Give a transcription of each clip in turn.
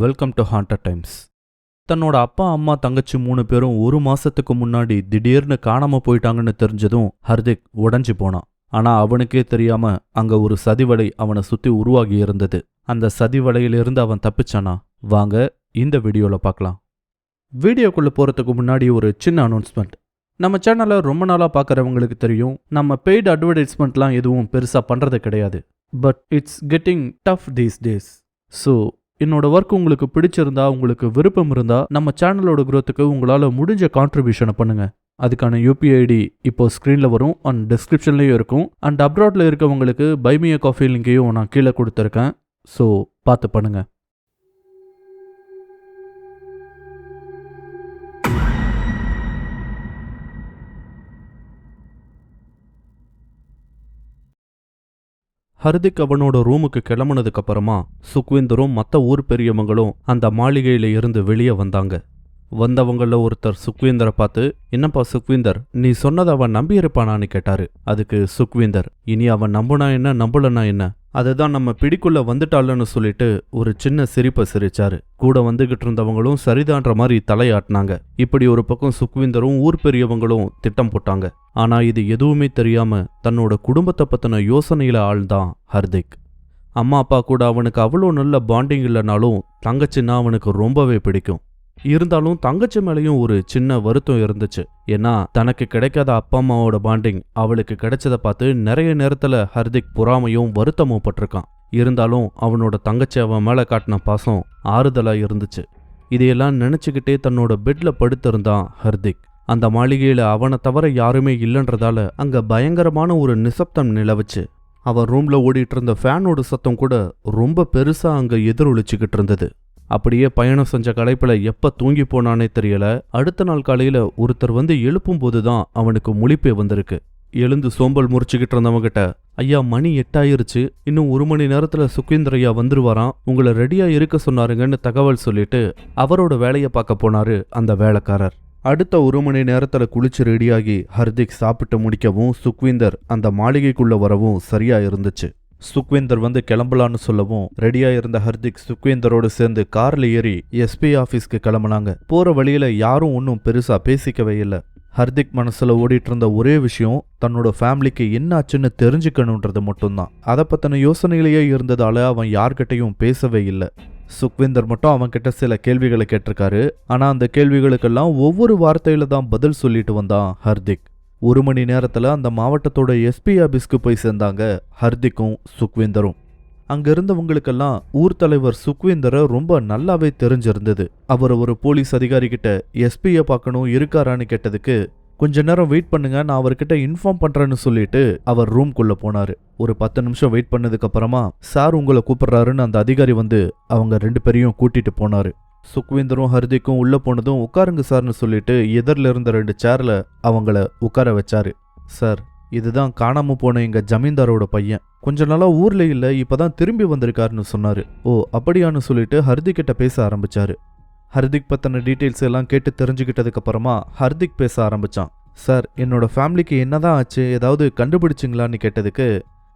Welcome to haunted times. தன்னோட அப்பா அம்மா தங்கச்சி 3 பேரும் 1 மாசத்துக்கு முன்னாடி திடீர்னு காணாம போயிட்டாங்கன்னு தெரிஞ்சதும் ஹர்திக் உடைஞ்சு போனான். ஆனா அவனுக்கே தெரியாம அங்க ஒரு சதிவலை அவனை சுத்தி உருவாகி இருந்தது. அந்த சதிவலையிலிருந்து அவன் தப்பிச்சானா? வாங்க இந்த வீடியோல பார்க்கலாம். வீடியோக்குள்ள போறதுக்கு முன்னாடி ஒரு சின்ன அனௌன்ஸ்மெண்ட். நம்ம சேனலை ரொம்ப நாளா பார்க்குறவங்களுக்கு தெரியும், நம்ம பெய்டு அட்வர்டைஸ்மெண்ட்லாம் எதுவும் பெருசா பண்றது கிடையாது. But it's getting tough these days. So என்னோட ஒர்க் உங்களுக்கு பிடிச்சிருந்தா, உங்களுக்கு விருப்பம் இருந்தா நம்ம சேனலோட growthக்கு உங்களால் முடிஞ்ச கான்ட்ரிபியூஷனை பண்ணுங்க. அதுக்கான யூபிஐ ஐடி இப்போ ஸ்க்ரீனில் வரும் அண்ட் டிஸ்கிரிப்ஷன்லேயும் இருக்கும். அண்ட் அப்ராட்ல இருக்கவங்களுக்கு பை மீ எ காஃபி லிங்கையும் நான் கீழே கொடுத்துருக்கேன். ஸோ பார்த்து பண்ணுங்க. ஹர்திக் அவனோட ரூமுக்கு கிளம்புனதுக்கு அப்புறமா சுக்விந்தரும் மற்ற ஊர் பெரியவங்களும் அந்த மாளிகையில இருந்து வெளியே வந்தாங்க. வந்தவங்கள ஒருத்தர் சுக்விந்தரை பார்த்து, என்னப்பா சுக்விந்தர், நீ சொன்னதை அவன் நம்பியிருப்பானான்னு கேட்டாரு. அதுக்கு சுக்விந்தர், இனி அவன் நம்புனா என்ன நம்பலனா என்ன, அதுதான் நம்ம பிடிக்குள்ள வந்துட்டாள்னு சொல்லிட்டு ஒரு சின்ன சிரிப்பை சிரிச்சாரு. கூட வந்துகிட்டு இருந்தவங்களும் சரிதான்ற மாதிரி தலையாட்டினாங்க. இப்படி ஒரு பக்கம் சுக்விந்தரும் ஊர் பெரியவங்களும் திட்டம் போட்டாங்க. ஆனா இது எதுவுமே தெரியாம தன்னோட குடும்பத்தை பத்தின யோசனையில ஆள்தான் ஹர்திக். அம்மா அப்பா கூட அவனுக்கு அவ்வளோ நல்ல பாண்டிங் இல்லைனாலும் தங்கச்சின்னா அவனுக்கு ரொம்பவே பிடிக்கும். இருந்தாலும் தங்கச்சி மேலேயும் ஒரு சின்ன வருத்தம் இருந்துச்சு. ஏன்னா தனக்கு கிடைக்காத அப்பா அம்மாவோட பாண்டிங் அவளுக்கு கிடைச்சதை பார்த்து நிறைய நேரத்துல ஹர்திக் பொறாமையும் வருத்தமும் பட்டிருக்கான். இருந்தாலும் அவனோட தங்கச்சி அவன் மேல காட்டின பாசம் ஆறுதலா இருந்துச்சு. இதையெல்லாம் நினைச்சுக்கிட்டே தன்னோட பெட்ல படுத்திருந்தான் ஹர்திக். அந்த மாளிகையில அவனை தவிர யாருமே இல்லைன்றதால அங்க பயங்கரமான ஒரு நிசப்தம் நிலவுச்சு. அவன் ரூம்ல ஓடிட்டு இருந்த ஃபேனோட சத்தம் கூட ரொம்ப பெருசா அங்க எதிரொலிச்சுக்கிட்டு இருந்தது. அப்படியே பயணம் செஞ்ச களைப்புல எப்ப தூங்கி போனானே தெரியல. அடுத்த நாள் காலையில ஒருத்தர் வந்து எழுப்பும் போதுதான் அவனுக்கு முழிப்பே வந்திருக்கு. எழுந்து சோம்பல் முறிச்சுக்கிட்டு இருந்தவங்கிட்ட, ஐயா மணி 8 ஆயிருச்சு, இன்னும் 1 மணி நேரத்துல சுக்விந்தர் ஐயா வந்துருவாராம், உங்களை ரெடியா இருக்க சொன்னாருங்கன்னு தகவல் சொல்லிட்டு அவரோட வேலையை பார்க்க போனாரு அந்த வேலைக்காரர். அடுத்த 1 மணி நேரத்துல குளிச்சு ரெடியாகி ஹர்திக் சாப்பிட்டு முடிக்கவும் சுக்விந்தர் அந்த மாளிகைக்குள்ள வரவும் சரியா இருந்துச்சு. சுக்விந்தர் வந்து கிளம்பலான்னு சொல்லவும் ரெடியா இருந்த ஹர்திக் சுக்விந்தரோடு சேர்ந்து கார்ல ஏறி எஸ்பி ஆபீஸ்க்கு கிளம்புனாங்க. போற வழியில யாரும் ஒன்றும் பெருசா பேசிக்கவே இல்லை. ஹர்திக் மனசுல ஓடிட்டு இருந்த ஒரே விஷயம் தன்னோட ஃபேமிலிக்கு என்ன ஆச்சுன்னு தெரிஞ்சுக்கணுன்றது மட்டும்தான். அதை பத்தின யோசனையிலேயே இருந்ததால அவன் யார்கிட்டையும் பேசவே இல்லை. சுக்விந்தர் மட்டும் அவன்கிட்ட சில கேள்விகளை கேட்டிருக்காரு. ஆனா அந்த கேள்விகளுக்கெல்லாம் ஒவ்வொரு வார்த்தையில தான் பதில் சொல்லிட்டு வந்தான் ஹர்திக். 1 மணி நேரத்துல அந்த மாவட்டத்தோட எஸ்பி ஆபீஸ்க்கு போய் சேர்ந்தாங்க ஹர்திக்கும் சுக்விந்தரும். அங்க இருந்தவங்களுக்கெல்லாம் ஊர் தலைவர் சுக்விந்தரை ரொம்ப நல்லாவே தெரிஞ்சிருந்தது. அவர் ஒரு போலீஸ் அதிகாரி கிட்ட எஸ்பியை பார்க்கணும் இருக்காரான்னு கேட்டதுக்கு, கொஞ்ச நேரம் வெயிட் பண்ணுங்க, நான் அவர்கிட்ட இன்ஃபார்ம் பண்றேன்னு சொல்லிட்டு அவர் ரூம்குள்ள போனாரு. ஒரு 10 நிமிஷம் வெயிட் பண்ணதுக்கு அப்புறமா சார் உங்களை கூப்பிடுறாருன்னு அந்த அதிகாரி வந்து அவங்க 2 பேரையும் கூட்டிட்டு போனாரு. சுக்விந்தரும் ஹர்திக்கும் உள்ள போனதும் உட்காருங்க சார்னு சொல்லிட்டு எதிரில் இருந்த 2 சேர்ல அவங்கள உட்கார வச்சாரு. சார், இதுதான் காணாம போன எங்க ஜமீன்தாரோட பையன், கொஞ்ச நாளா ஊர்ல இல்ல, இப்பதான் திரும்பி வந்திருக்காருன்னு சொன்னாரு. ஓ அப்படியான்னு சொல்லிட்டு ஹர்திக் கிட்ட பேச ஆரம்பிச்சாரு. ஹர்திக் பத்தின டீட்டெயில்ஸ் எல்லாம் கேட்டு தெரிஞ்சுக்கிட்டதுக்கு அப்புறமா ஹர்திக் பேச ஆரம்பிச்சான். சார், என்னோட ஃபேமிலிக்கு என்னதான் ஆச்சு, ஏதாவது கண்டுபிடிச்சிங்களான்னு கேட்டதுக்கு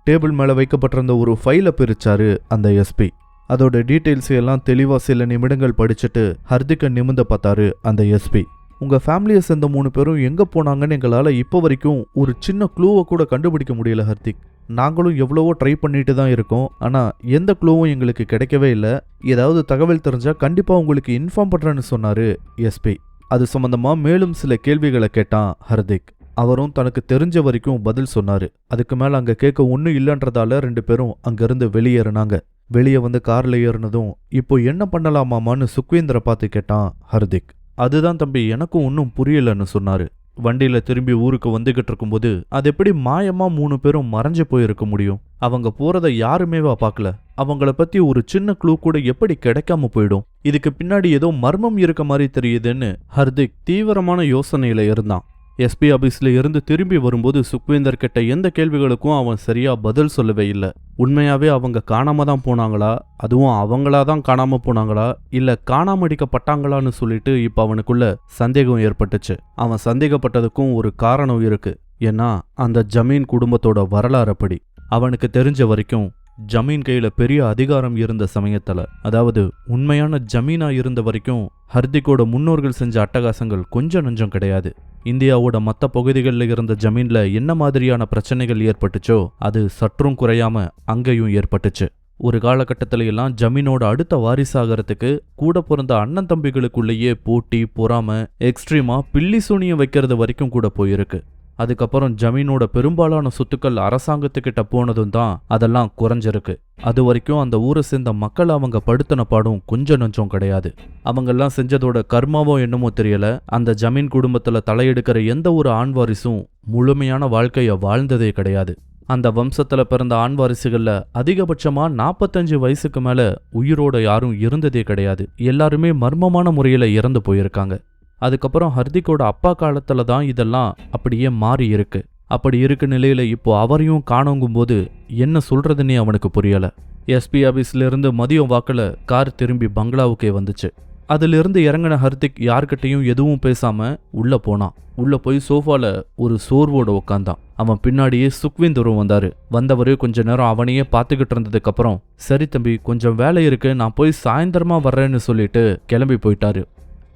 டேபிள் மேல வைக்கப்பட்டிருந்த ஒரு ஃபைலை பிரிச்சாரு அந்த எஸ்பி. அதோட டீட்டெயில்ஸ் எல்லாம் தெளிவா சில நிமிடங்கள் படிச்சுட்டு ஹர்திக்கை நிமிர்ந்து பார்த்தாரு அந்த எஸ்பி. உங்க ஃபேமிலியை சேர்ந்த 3 பேரும் எங்க போனாங்கன்னு எங்களால இப்போ வரைக்கும் ஒரு சின்ன க்ளூவை கூட கண்டுபிடிக்க முடியல ஹர்திக். நாங்களும் எவ்வளவோ ட்ரை பண்ணிட்டு தான் இருக்கோம், ஆனா எந்த க்ளூவும் எங்களுக்கு கிடைக்கவே இல்லை. ஏதாவது தகவல் தெரிஞ்சா கண்டிப்பா உங்களுக்கு இன்ஃபார்ம் பண்றேன்னு சொன்னாரு எஸ்பி. அது சம்பந்தமா மேலும் சில கேள்விகளை கேட்டான் ஹர்திக். அவரும் தனக்கு தெரிஞ்ச வரைக்கும் பதில் சொன்னாரு. அதுக்கு மேல அங்க கேட்க ஒன்னும் இல்லைன்றதால 2 பேரும் அங்கிருந்து வெளியேறினாங்க. வெளியே வந்து கார்ல ஏறினதும், இப்போ என்ன பண்ணலாமாமான்னு சுக்விந்தரை பார்த்து கேட்டான் ஹர்திக். அதுதான் தம்பி எனக்கும் ஒன்றும் புரியலன்னு சொன்னாரு. வண்டியில திரும்பி ஊருக்கு வந்துகிட்டு இருக்கும்போது அது எப்படி மாயமா 3 பேரும் மறைஞ்சு போயிருக்க முடியும்? அவங்க போறதை யாருமேவா பார்க்கல? அவங்கள பத்தி ஒரு சின்ன க்ளூ கூட எப்படி கிடைக்காம போயிடும்? இதுக்கு பின்னாடி ஏதோ மர்மம் இருக்க மாதிரி தெரியுதுன்னு ஹர்திக் தீவிரமான யோசனையில இருந்தான். எஸ்பி ஆபீஸ்ல இருந்து திரும்பி வரும்போது சுக்விந்தர் கிட்ட எந்த கேள்விகளுக்கும் அவன் சரியா பதில் சொல்லவே இல்லை. உண்மையாவே அவங்க காணாம தான் போனாங்களா, அதுவும் அவங்களாதான் காணாம போனாங்களா, இல்ல காணாம அடிக்கப்பட்டாங்களான்னு சொல்லிட்டு இப்ப அவனுக்குள்ள சந்தேகம் ஏற்பட்டுச்சு. அவன் சந்தேகப்பட்டதுக்கும் ஒரு காரணம் இருக்கு. ஏன்னா அந்த ஜமீன் குடும்பத்தோட வரலாறு அப்படி. அவனுக்கு தெரிஞ்ச வரைக்கும் ஜமீன் கையில பெரிய அதிகாரம் இருந்த சமயத்துல, அதாவது உண்மையான ஜமீனா இருந்த வரைக்கும் ஹர்திக்கோட முன்னோர்கள் செஞ்ச அட்டகாசங்கள் கொஞ்சம் நஞ்சம் கிடையாது. இந்தியாவோட மற்ற பகுதிகளில் இருந்த ஜமீன்ல என்ன மாதிரியான பிரச்சனைகள் ஏற்பட்டுச்சோ அது சற்றும் குறையாம அங்கேயும் ஏற்பட்டுச்சு. ஒரு காலகட்டத்தில எல்லாம் ஜமீனோட அடுத்த வாரிசாகிறதுக்கு கூட பிறந்த அண்ணன் தம்பிகளுக்குள்ளேயே போட்டி, பொறாம, எக்ஸ்ட்ரீமா பில்லி சூனியம் வைக்கிறது வரைக்கும் கூட போயிருக்கு. அதுக்கப்புறம் ஜமீனோட பெரும்பாலான சொத்துக்கள் அரசாங்கத்துக்கிட்ட போனதும் தான் அதெல்லாம் குறைஞ்சிருக்கு. அது வரைக்கும் அந்த ஊரை சேர்ந்த மக்கள் அவங்க படுத்தின பாடும் கொஞ்சம் நஞ்சம் கிடையாது. அவங்கெல்லாம் செஞ்சதோட கர்மாவோ என்னமோ தெரியல, அந்த ஜமீன் குடும்பத்துல தலையெடுக்கிற எந்த ஒரு ஆண் வாரிசும் முழுமையான வாழ்க்கைய வாழ்ந்ததே கிடையாது. அந்த வம்சத்துல பிறந்த ஆண் வாரிசுகள்ல அதிகபட்சமா 45 வயசுக்கு மேல உயிரோட யாரும் இருந்ததே கிடையாது. எல்லாருமே மர்மமான முறையில இறந்து போயிருக்காங்க. அதுக்கப்புறம் ஹர்திக்கோட அப்பா காலத்துல தான் இதெல்லாம் அப்படியே மாறி இருக்கு. அப்படி இருக்க நிலையில இப்போ அவரையும் காணோங்கும்போது என்ன சொல்றதுன்னே அவனுக்கு புரியல. எஸ்பி ஆபீஸ்ல இருந்து மதியம் வாக்குல கார் திரும்பி பங்களாவுக்கே வந்துச்சு. அதிலிருந்து இறங்கின ஹர்திக் யார்கிட்டையும் எதுவும் பேசாம உள்ள போனான். உள்ள போய் சோஃபால ஒரு சோர்வோட உட்காந்தான். அவன் பின்னாடியே சுக்விந்தரும் வந்தாரு. வந்தவரு கொஞ்ச நேரம் அவனையே பார்த்துக்கிட்டு இருந்ததுக்கு அப்புறம், சரி தம்பி, கொஞ்சம் வேலை இருக்கு, நான் போய் சாயந்தரமா வர்றேன்னு சொல்லிட்டு கிளம்பி போயிட்டாரு.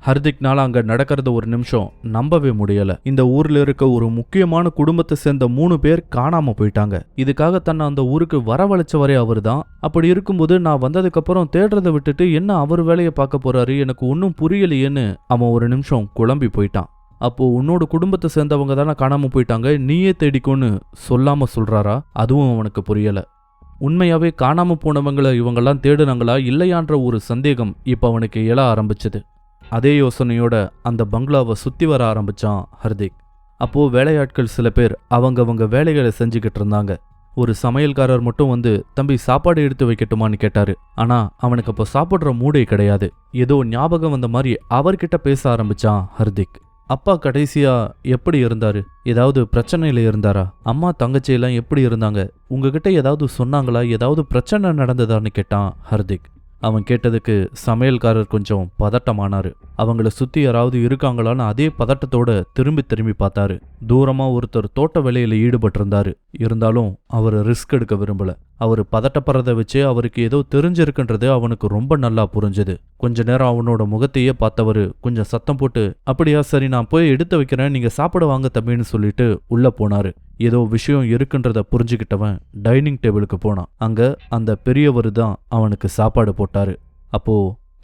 ஹர்திக்னால அங்க நடக்கிறது ஒரு நிமிஷம் நம்பவே முடியல. இந்த ஊர்ல இருக்க ஒரு முக்கியமான குடும்பத்தை சேர்ந்த 3 பேர் காணாம போயிட்டாங்க. இதுக்காக தன்னை அந்த ஊருக்கு வரவழைச்சவரே அவரு தான். அப்படி இருக்கும்போது நான் வந்ததுக்கு அப்புறம் தேடுறதை விட்டுட்டு என்ன அவர் வேலையை பார்க்க போறாரு, எனக்கு ஒன்னும் புரியலையேன்னு அவன் ஒரு நிமிஷம் குழம்பி போயிட்டான். அப்போ உன்னோட குடும்பத்தை சேர்ந்தவங்க தானே காணாம போயிட்டாங்க, நீயே தேடிக்கோன்னு சொல்லாம சொல்றாரா? அதுவும் அவனுக்கு புரியல. உண்மையாவே காணாம போனவங்களை இவங்கெல்லாம் தேடுனாங்களா இல்லையான்ற ஒரு சந்தேகம் இப்ப அவனுக்கு எழ ஆரம்பிச்சது. அதே யோசனையோட அந்த பங்களாவை சுத்தி வர ஆரம்பிச்சான் ஹர்திக். அப்போ வேலையாட்கள் சில பேர் அவங்க வேலைகளை செஞ்சுக்கிட்டு இருந்தாங்க. ஒரு சமையல்காரர் மட்டும் வந்து, தம்பி சாப்பாடு எடுத்து வைக்கட்டுமான்னு கேட்டாரு. ஆனா அவனுக்கு அப்போ சாப்பிட்ற மூடே கிடையாது. ஏதோ ஞாபகம் வந்த மாதிரி அவர்கிட்ட பேச ஆரம்பிச்சான் ஹர்திக். அப்பா கடைசியா எப்படி இருந்தாரு? ஏதாவது பிரச்சனையில இருந்தாரா? அம்மா தங்கச்சியெல்லாம் எப்படி இருந்தாங்க? உங்ககிட்ட ஏதாவது சொன்னாங்களா? ஏதாவது பிரச்சனை நடந்ததான்னு கேட்டான் ஹர்திக். அவன் கேட்டதுக்கு சமையல்காரர் கொஞ்சம் பதட்டமானாரு. அவங்கள சுத்தி யாராவது இருக்காங்களான்னு அதே பதட்டத்தோட திரும்பி பார்த்தாரு. தூரமா ஒருத்தர் தோட்ட வேலையில ஈடுபட்டிருந்தாரு. இருந்தாலும் அவர் ரிஸ்க் எடுக்க விரும்பல. அவர் பதட்டப்படுறத வச்சு அவருக்கு ஏதோ தெரிஞ்சிருக்குன்றது அவனுக்கு ரொம்ப நல்லா புரிஞ்சுது. கொஞ்ச நேரம் அவனோட முகத்தையே பார்த்தவரு கொஞ்சம் சத்தம் போட்டு, அப்படியா, சரி நான் போய் எடுத்து வைக்கிறேன், நீங்க சாப்பிட வாங்க தம்பின்னு சொல்லிட்டு உள்ள போனாரு. ஏதோ விஷயம் இருக்குன்றத புரிஞ்சுக்கிட்டவன் டைனிங் டேபிளுக்கு போனான். அங்க அந்த பெரியவர் தான் அவனுக்கு சாப்பாடு போட்டாரு. அப்போ,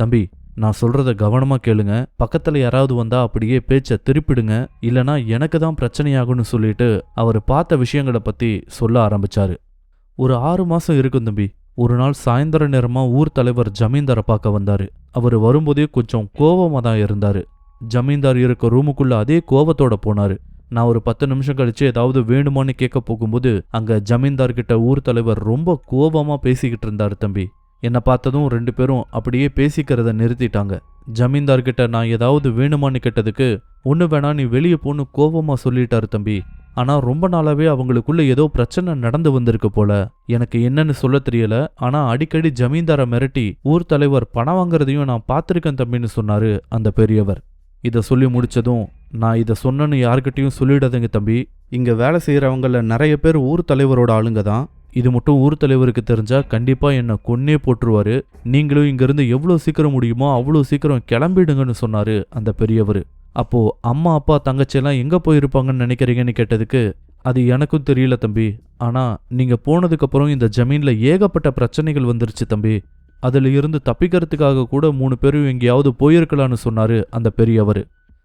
தம்பி, நான் சொல்றத கவனமா கேளுங்க, பக்கத்துல யாராவது வந்தா அப்படியே பேச்ச திருப்பிடுங்க, இல்லனா எனக்கு தான் பிரச்சனையாகும்னு சொல்லிட்டு அவர் பார்த்த விஷயங்களை பத்தி சொல்ல ஆரம்பிச்சாரு. ஒரு 6 மாசம் இருக்கும் தம்பி. ஒரு நாள் சாயந்தர நேரமா ஊர் தலைவர் ஜமீன்தாரை பார்க்க வந்தாரு. அவர் வரும்போதே கொஞ்சம் கோவமா தான் இருந்தாரு. ஜமீன்தார் இருக்க ரூமுக்குள்ள அதே கோவத்தோட போனாரு. நான் ஒரு 10 நிமிஷம் கழிச்சு ஏதாவது வேணுமான்னு கேட்க போகும்போது அங்க ஜமீன்தார்கிட்ட ஊர் தலைவர் ரொம்ப கோபமா பேசிக்கிட்டு இருந்தாரு தம்பி. என்னை பார்த்ததும் 2 பேரும் அப்படியே பேசிக்கிறத நிறுத்திட்டாங்க. ஜமீன்தார்கிட்ட நான் ஏதாவது வேணுமான்னு கேட்டதுக்கு, ஒன்று வேணா நீ வெளியே போன்னு கோபமா சொல்லிட்டாரு தம்பி. ஆனா ரொம்ப நாளாவே அவங்களுக்குள்ள ஏதோ பிரச்சனை நடந்து வந்திருக்கு போல. எனக்கு என்னன்னு சொல்ல தெரியல. ஆனா அடிக்கடி ஜமீன்தாரை மிரட்டி ஊர் தலைவர் பணம் வாங்குறதையும் நான் பார்த்திருக்கேன் தம்பின்னு சொன்னாரு அந்த பெரியவர். இதை சொல்லி முடிச்சதும், நான் இதை சொன்னேன்னு யார்கிட்டையும் சொல்லிடாதீங்க தம்பி. இங்க வேலை செய்யறவங்கள நிறைய பேர் ஊர் தலைவரோட ஆளுங்க தான். இது மட்டும் ஊர் தலைவருக்கு தெரிஞ்சா கண்டிப்பா என்னை கொன்னே போட்டுருவாரு. நீங்களும் இங்கிருந்து எவ்வளோ சீக்கிரம் முடியுமோ அவ்வளோ சீக்கிரம் கிளம்பிடுங்கன்னு சொன்னாரு அந்த பெரியவர். அப்போ அம்மா அப்பா தங்கச்சியெல்லாம் எங்க போயிருப்பாங்கன்னு நினைக்கிறீங்கன்னு கேட்டதுக்கு, அது எனக்கும் தெரியல தம்பி. ஆனா நீங்க போனதுக்கு அப்புறம் இந்த ஜமீன்ல ஏகப்பட்ட பிரச்சனைகள் வந்துருச்சு தம்பி. அதுல இருந்து தப்பிக்கிறதுக்காக கூட 3 பேரும் எங்கேயாவது போயிருக்கலான்னு சொன்னாரு அந்த பெரியவர்.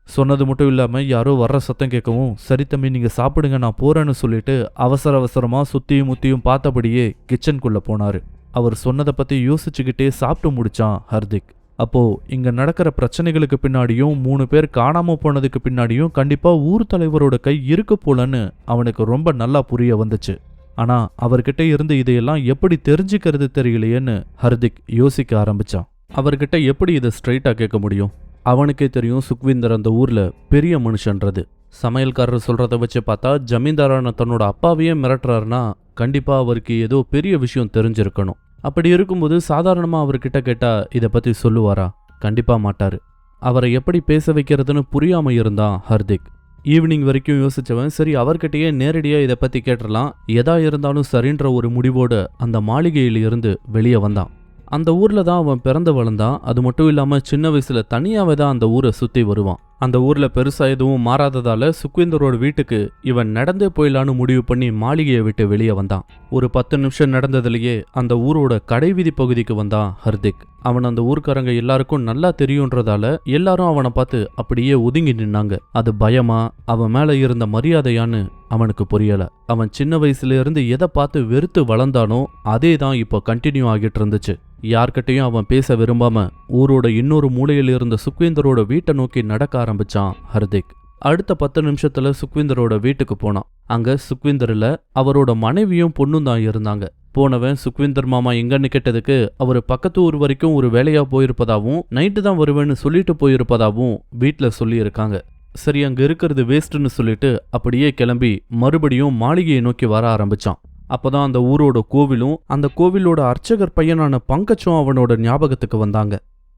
சொன்னது மட்டும் இல்லாம யாரோ வர்ற சத்தம் கேட்கவும், சரி தம்பி நீங்க சாப்பிடுங்க நான் போறேன்னு சொல்லிட்டு அவசரமா சுத்தியும் முத்தியும் பார்த்தபடியே கிச்சனுக்குள்ள போனாரு. அவர் சொன்னதை பத்தி யோசிச்சுக்கிட்டே சாப்பிட்டு முடிச்சான் ஹர்திக். அப்போ இங்க நடக்கிற பிரச்சனைகளுக்கு பின்னாடியும் 3 பேர் காணாம போனதுக்கு பின்னாடியும் கண்டிப்பா ஊர் தலைவரோட கை இருக்கு போலன்னு அவனுக்கு ரொம்ப நல்லா புரிய வந்துச்சு. ஆனா அவர்கிட்ட இருந்து இதையெல்லாம் எப்படி தெரிஞ்சுக்கிறது தெரியலையேன்னு ஹர்திக் யோசிக்க ஆரம்பிச்சான். அவர்கிட்ட எப்படி இதை ஸ்ட்ரைட்டா கேட்க முடியும்? அவனுக்கே தெரியும் சுக்விந்தர் அந்த ஊர்ல பெரிய மனுஷன்றது. சமையல்காரர் சொல்றதை வச்சு பார்த்தா ஜமீன்தாரான தன்னோட அப்பாவையே மிரட்டுறாருன்னா கண்டிப்பா அவருக்கு ஏதோ பெரிய விஷயம் தெரிஞ்சிருக்கணும். அப்படி இருக்கும்போது சாதாரணமா அவர்கிட்ட கேட்டா இதை பத்தி சொல்லுவாரா? கண்டிப்பா மாட்டாரு. அவரை எப்படி பேச வைக்கிறதுன்னு புரியாம இருந்தான் ஹர்திக். ஈவினிங் வரைக்கும் யோசிச்சவன் சரி அவர்கிட்டயே நேரடியா இதை பத்தி கேட்டுறலாம், எதா இருந்தாலும் சரின்ற ஒரு முடிவோட அந்த மாளிகையில இருந்து வெளியே வந்தான். அந்த ஊர்ல தான் அவன் பிறந்து வளர்ந்தான். அது மட்டும் இல்லாம சின்ன வயசுல தனியாவே தான் அந்த ஊரை சுத்தி வருவான். அந்த ஊர்ல பெருசா எதுவும் மாறாததால சுக்விந்தரோட வீட்டுக்கு இவன் நடந்தே போயிடலான்னு முடிவு பண்ணி மாளிகையை விட்டு வெளியே வந்தான். ஒரு 10 நிமிஷம் நடந்ததுலயே அந்த ஊரோட கடைவீதி பகுதிக்கு வந்தான் ஹர்திக். அவன் அந்த ஊர்க்காரங்க எல்லாருக்கும் நல்லா தெரியுன்றதால எல்லாரும் அவனை பார்த்து அப்படியே ஒதுங்கி நின்னாங்க. அது பயமா அவன் மேல இருந்த மரியாதையான்னு அவனுக்கு புரியல. அவன் சின்ன வயசுல இருந்து எதை பார்த்து வெறுத்து வளர்ந்தானோ அதே தான் இப்போ கண்டினியூ ஆகிட்டு இருந்துச்சு. யார்கிட்டையும் அவன் பேச விரும்பாம ஊரோட இன்னொரு மூலையில் இருந்த சுக்விந்தரோட வீட்டை நோக்கி நடக்க ஆரம்பிச்சான் ஹர்திக். அடுத்த 10 நிமிஷத்துல சுக்விந்தரோட வீட்டுக்கு போனான். அங்க சுக்விந்தர்ல அவரோட மனைவியும் பொண்ணும் தான் இருந்தாங்க. போனவன் சுக்விந்தர் மாமா எங்கன்னு கேட்டதுக்கு அவரு பக்கத்து ஊர் வரைக்கும் ஒரு வேலையா போயிருப்பதாவும் நைட்டு தான் வருவேன்னு சொல்லிட்டு போயிருப்பதாவும் வீட்டுல சொல்லி இருக்காங்க. சரி அங்க இருக்கிறது வேஸ்ட்னு சொல்லிட்டு அப்படியே கிளம்பி மறுபடியும் மாளிகையை நோக்கி வர ஆரம்பிச்சான். அப்பதான் அந்த ஊரோட கோவிலும் அந்த கோவிலோட அர்ச்சகர் பையனான பங்கச்சும் அவனோட ஞாபகத்துக்கு வந்தாங்க.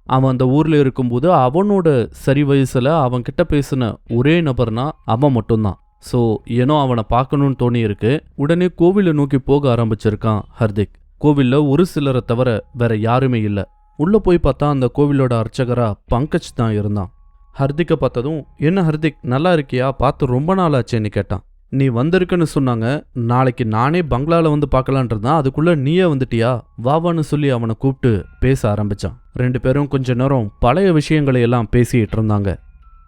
அவன் அந்த ஊர்ல இருக்கும்போது அவனோட சரி வயசுல அவன் கிட்ட பேசின ஒரே நபர்னா அவன் மட்டும்தான். சோ ஏனோ அவனை பார்க்கணும்னு தோணி இருக்கு. உடனே கோவிலை நோக்கி போக ஆரம்பிச்சிருக்கான் ஹர்திக். கோவில்ல ஒரு சிலரை தவிர வேற யாருமே இல்ல. உள்ள போய் பார்த்தா அந்த கோவிலோட அர்ச்சகரா பங்கஜ் தான் இருந்தான். ஹர்திக்கை பார்த்ததும் என்ன ஹர்திக் நல்லா இருக்கியா, பார்த்து ரொம்ப நாள் ஆச்சேன்னு கேட்டான். நீ வந்திருக்குன்னு சொன்னாங்க, நாளைக்கு நானே பங்களால வந்து பார்க்கலான்றதான், அதுக்குள்ள நீயே வந்துட்டியா, வாவான்னு சொல்லி அவனை கூப்பிட்டு பேச ஆரம்பிச்சான். 2 பேரும் கொஞ்ச நேரம் பழைய விஷயங்களை எல்லாம் பேசிட்டு இருந்தாங்க.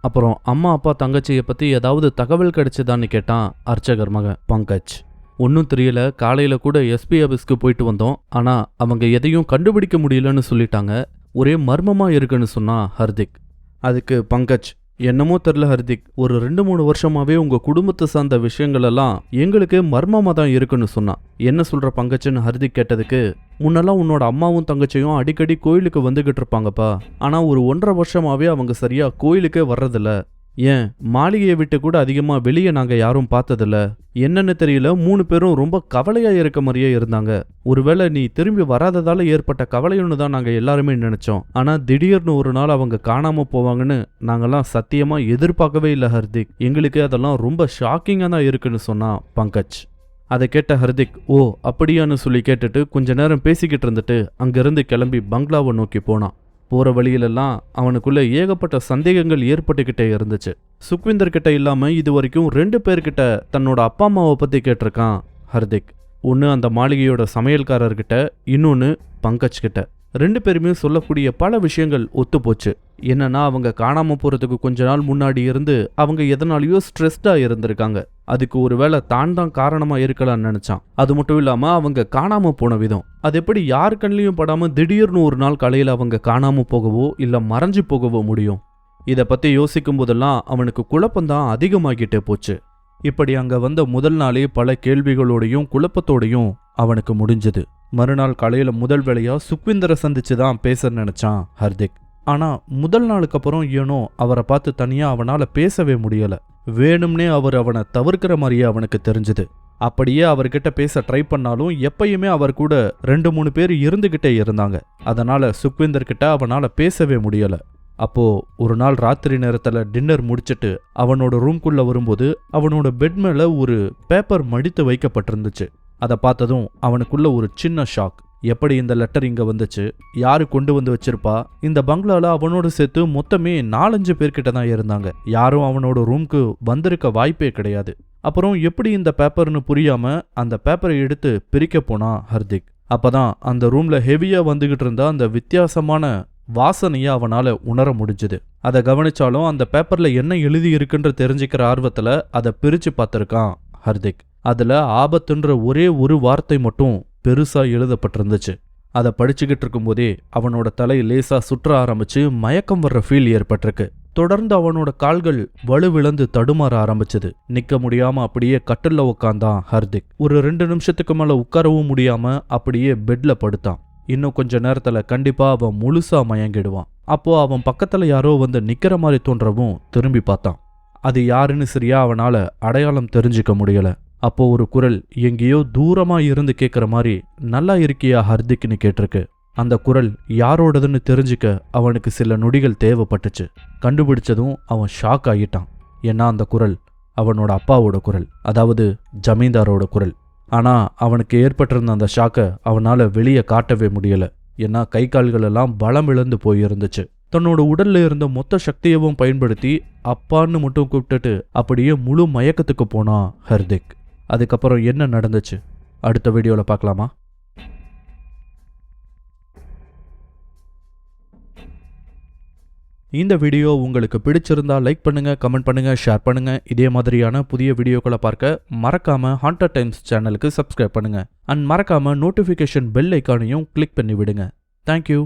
அப்புறம் அம்மா அப்பா தங்கச்சியை பத்தி ஏதாவது தகவல் கிடைச்சதான்னு கேட்டான் அர்ச்சகர் மகன் பங்கஜ். ஒன்னும் தெரியல, காலையில கூட எஸ்பி ஆபீஸ்க்கு போயிட்டு வந்தோம், ஆனா அவங்க எதையும் கண்டுபிடிக்க முடியலன்னு சொல்லிட்டாங்க, ஒரே மர்மமா இருக்குன்னு சொன்னான் ஹர்திக். அதுக்கு பங்கஜ் என்னமோ தெரில ஹர்திக், ஒரு 2-3 வருஷமாவே உங்க குடும்பத்தை சார்ந்த விஷயங்கள் எல்லாம் எங்களுக்கு மர்மமா தான் இருக்குன்னு சொன்னான். என்ன சொல்ற பங்கஜ்னு ஹர்திக் கேட்டதுக்கு, முன்னெல்லாம் உன்னோட அம்மாவும் தங்கச்சியும் அடிக்கடி கோயிலுக்கு வந்துகிட்டு இருப்பாங்கப்பா, ஆனா ஒரு 1.5 வருஷமாவே அவங்க சரியா கோயிலுக்கே வர்றதில்ல, ஏன் மாளிகையை விட்டு கூட அதிகமா வெளியே நாங்க யாரும் பார்த்ததில்ல, என்னன்னு தெரியல, 3 பேரும் ரொம்ப கவலையா இருக்க மாதிரியே இருந்தாங்க, ஒருவேளை நீ திரும்பி வராததால ஏற்பட்ட கவலைன்னு தான் நாங்க எல்லாருமே நினைச்சோம், ஆனா திடீர்னு ஒரு நாள் அவங்க காணாம போவாங்கன்னு நாங்கெல்லாம் சத்தியமா எதிர்பார்க்கவே இல்லை ஹர்திக், எங்களுக்கு அதெல்லாம் ரொம்ப ஷாக்கிங்கா தான் இருக்குன்னு சொன்னான் பங்கஜ். அதை கேட்ட ஹர்திக் ஓ அப்படியான்னு சொல்லி கேட்டுட்டு கொஞ்ச நேரம் பேசிக்கிட்டு இருந்துட்டு அங்கிருந்து கிளம்பி பங்களாவை நோக்கி போனான். போற வழியிலெல்லாம் அவனுக்குள்ள ஏகப்பட்ட சந்தேகங்கள் ஏற்பட்டுக்கிட்டே இருந்துச்சு. சுக்விந்தர் கிட்ட இல்லாம இது வரைக்கும் 2 பேர்கிட்ட தன்னோட அப்பா அம்மாவை பத்தி கேட்டிருக்கான் ஹர்திக். ஒன்னு அந்த மாளிகையோட சமையல்காரர்கிட்ட, இன்னொன்னு பங்கஜ் கிட்ட. 2 பேருமே சொல்லக்கூடிய பல விஷயங்கள் ஒத்து போச்சு. என்னன்னா அவங்க காணாம போறதுக்கு கொஞ்ச நாள் முன்னாடி இருந்து அவங்க எதனாலயோ ஸ்ட்ரெஸ்டா இருந்திருக்காங்க, அதுக்கு ஒருவேளை தான் காரணமா இருக்கலாம்னு நினைச்சான். அது மட்டும் இல்லாம அவங்க காணாம போன விதம், அது எப்படி யாரு கண்ணிலையும் படாம திடீர்னு ஒரு நாள் காலையில அவங்க காணாம போகவோ இல்ல மறைஞ்சு போகவோ முடியும். இத பத்தி யோசிக்கும் போதெல்லாம் அவனுக்கு குழப்பம்தான் அதிகமாகிட்டே போச்சு. இப்படி அங்க வந்த முதல் நாளே பல கேள்விகளோடையும் குழப்பத்தோடையும் அவனுக்கு முடிஞ்சது. மறுநாள் காலையில முதல் வேளையா சுக்விந்தரை சந்திச்சுதான் பேச நினைச்சான் ஹர்திக். ஆனா முதல் நாளுக்கு அப்புறம் ஏனோ அவரை பார்த்து தனியா அவனால பேசவே முடியல. வேணும்னே அவர் அவனை தவிர்க்கிற மாதிரியே அவனுக்கு தெரிஞ்சது. அப்படியே அவர்கிட்ட பேச ட்ரை பண்ணாலும் எப்பயுமே அவர் கூட 2-3 பேர் இருந்துகிட்டே இருந்தாங்க. அதனால சுக்விந்தர் கிட்ட அவனால பேசவே முடியல. அப்போ ஒரு நாள் ராத்திரி நேரத்துல டின்னர் முடிச்சிட்டு அவனோட ரூம்குள்ள வரும்போது அவனோட பெட் மேல ஒரு பேப்பர் மடித்து வைக்கப்பட்டிருந்துச்சு. அதை பார்த்ததும் அவனுக்குள்ள ஒரு சின்ன ஷாக். எப்படி இந்த லெட்டர் இங்க வந்துச்சு, யாரு கொண்டு வந்து வச்சிருப்பா, இந்த பங்களால அவனோட சேர்த்து மொத்தமே 4-5 பேர்கிட்ட தான் இருந்தாங்க, யாரும் அவனோட ரூம்க்கு வந்திருக்க வாய்ப்பே கிடையாது. அப்புறம் எப்படி இந்த பேப்பர்னு புரியாம அந்த பேப்பரை எடுத்து பிரிக்க போனா ஹர்திக். அப்பதான் அந்த ரூம்ல ஹெவியா வந்துகிட்டு இருந்தா அந்த வித்தியாசமான வாசனைய அவனால உணர முடிஞ்சுது. அதை கவனிச்சாலும் அந்த பேப்பர்ல என்ன எழுதி இருக்குன்ற தெரிஞ்சுக்கிற ஆர்வத்துல அதை பிரிச்சு பார்த்திருக்கான் ஹர்திக். அதுல ஆபத்துன்ற ஒரே ஒரு வார்த்தை மட்டும் பெருசா எழுதப்பட்டிருந்துச்சு. அதை படிச்சுக்கிட்டு இருக்கும்போதே அவனோட தலை லேசா சுற்ற ஆரம்பிச்சு மயக்கம் வர்ற ஃபீல் ஏற்பட்டிருக்கு. தொடர்ந்து அவனோட கால்கள் வலுவிழந்து தடுமாற ஆரம்பிச்சது. நிக்க முடியாம அப்படியே கட்டில்ல உட்காந்தான் ஹர்திக். ஒரு 2 நிமிஷத்துக்கு மேல உட்காரவும் முடியாம அப்படியே பெட்ல படுத்தான். இன்னும் கொஞ்ச நேரத்துல கண்டிப்பா அவன் முழுசா மயங்கிடுவான். அப்போ அவன் பக்கத்துல யாரோ வந்து நிக்கிற மாதிரி தோன்றவும் திரும்பி பார்த்தான். அது யாருன்னு சரியா அவனால அடையாளம் தெரிஞ்சுக்க முடியல. அப்போ ஒரு குரல் எங்கேயோ தூரமா இருந்து கேட்குற மாதிரி நல்லா இருக்கியா ஹர்திக்னு கேட்டிருக்கு. அந்த குரல் யாரோடதுன்னு தெரிஞ்சுக்க அவனுக்கு சில நொடிகள் தேவைப்பட்டுச்சு. கண்டுபிடிச்சதும் அவன் ஷாக் ஆகிட்டான். ஏன்னா அந்த குரல் அவனோட அப்பாவோட குரல், அதாவது ஜமீன்தாரோட குரல். ஆனால் அவனுக்கு ஏற்பட்டிருந்த அந்த ஷாக்கை அவனால் வெளியே காட்டவே முடியல. ஏன்னா கை கால்கள் எல்லாம் பலம் இழந்து போயிருந்துச்சு. தன்னோட உடல்ல இருந்த மொத்த சக்தியவும் பயன்படுத்தி அப்பான்னு மட்டும் கூப்பிட்டுட்டு அப்படியே முழு மயக்கத்துக்கு போனான் ஹர்திக். அதுக்கப்புறம் என்ன நடந்துச்சு அடுத்த வீடியோவில் பார்க்கலாமா? இந்த வீடியோ உங்களுக்கு பிடிச்சிருந்தா லைக் பண்ணுங்க, கமெண்ட் பண்ணுங்க, ஷேர் பண்ணுங்க. இதே மாதிரியான புதிய வீடியோக்களை பார்க்க மறக்காம ஹாண்டட் டைம்ஸ் சேனலுக்கு சப்ஸ்கிரைப் பண்ணுங்க. அண்ட் மறக்காம நோட்டிஃபிகேஷன் பெல் ஐக்கானையும் கிளிக் பண்ணி விடுங்க. தேங்க்யூ.